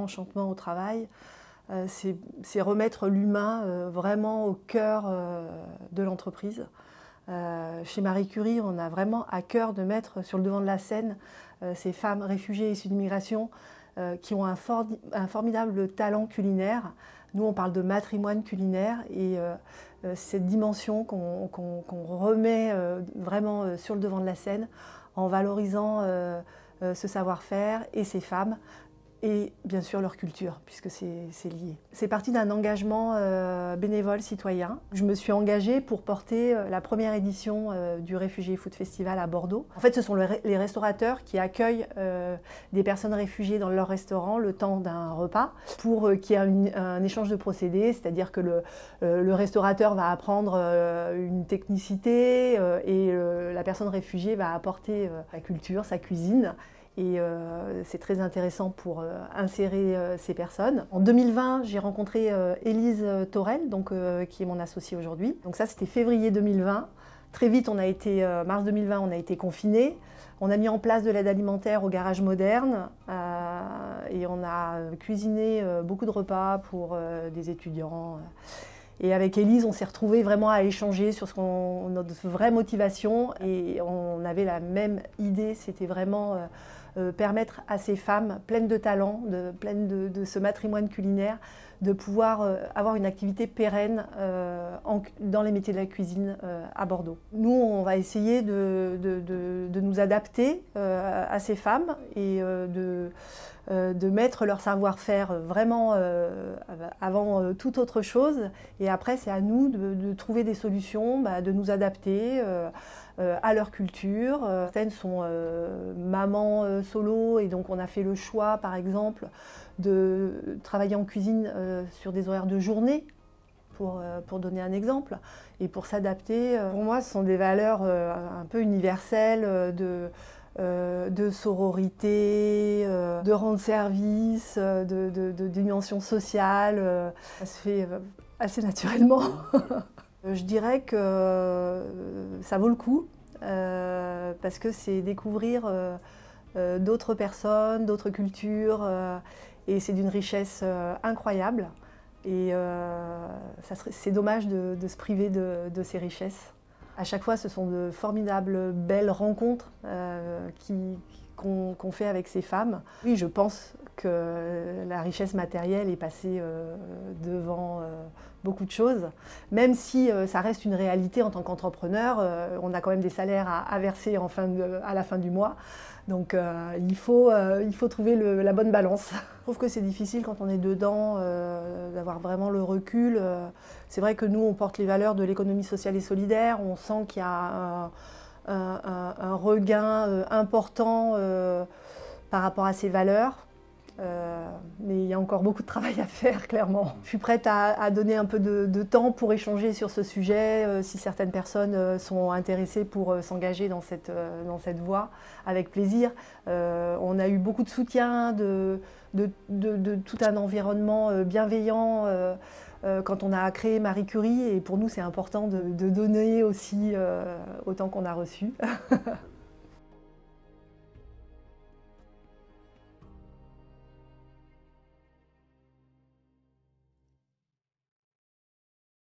Enchantement au travail, c'est remettre l'humain vraiment au cœur de l'entreprise. Chez Marie Curie, on a vraiment à cœur de mettre sur le devant de la scène ces femmes réfugiées issues d'immigration qui ont un formidable talent culinaire. Nous, on parle de matrimoine culinaire et cette dimension qu'on remet vraiment sur le devant de la scène en valorisant ce savoir-faire et ces femmes et bien sûr leur culture, puisque c'est lié. C'est parti d'un engagement bénévole citoyen. Je me suis engagée pour porter la première édition du Refugee Food Festival à Bordeaux. En fait, ce sont les restaurateurs qui accueillent des personnes réfugiées dans leur restaurant le temps d'un repas pour qu'il y ait un échange de procédés, c'est-à-dire que le restaurateur va apprendre une technicité et la personne réfugiée va apporter sa culture, sa cuisine. Et c'est très intéressant pour insérer ces personnes. En 2020, j'ai rencontré Élise Torel, qui est mon associée aujourd'hui. Donc ça, c'était février 2020. Très vite, mars 2020, on a été confinés. On a mis en place de l'aide alimentaire au garage moderne et on a cuisiné beaucoup de repas pour des étudiants. Et avec Élise, on s'est retrouvés vraiment à échanger sur notre vraie motivation et on avait la même idée, c'était vraiment permettre à ces femmes pleines de talent, pleines de ce matrimoine culinaire, de pouvoir avoir une activité pérenne dans les métiers de la cuisine à Bordeaux. Nous, on va essayer de nous adapter à ces femmes et de mettre leur savoir-faire vraiment avant toute autre chose. Et après, c'est à nous de trouver des solutions, de nous adapter à leur culture. Certaines sont mamans solo et donc on a fait le choix, par exemple, de travailler en cuisine sur des horaires de journée, pour donner un exemple, et pour s'adapter. Pour moi, ce sont des valeurs un peu universelles de sororité, de rendre service, de dimension sociale. Ça se fait assez naturellement. Je dirais que ça vaut le coup, parce que c'est découvrir d'autres personnes, d'autres cultures, et c'est d'une richesse incroyable. Et c'est dommage de se priver de ces richesses. À chaque fois, ce sont de formidables, belles rencontres qu'on fait avec ces femmes. Oui, je pense que la richesse matérielle est passée devant beaucoup de choses. Même si ça reste une réalité en tant qu'entrepreneur, on a quand même des salaires à verser à la fin du mois. Donc il faut trouver la bonne balance. Je trouve que c'est difficile quand on est dedans d'avoir vraiment le recul. C'est vrai que nous, on porte les valeurs de l'économie sociale et solidaire. On sent qu'il y a un regain important par rapport à ces valeurs. Mais il y a encore beaucoup de travail à faire, clairement. Je suis prête à donner un peu de temps pour échanger sur ce sujet, si certaines personnes sont intéressées pour s'engager dans cette voie, avec plaisir. On a eu beaucoup de soutien de tout un environnement bienveillant quand on a créé Marie Curie, et pour nous c'est important de donner aussi autant qu'on a reçu.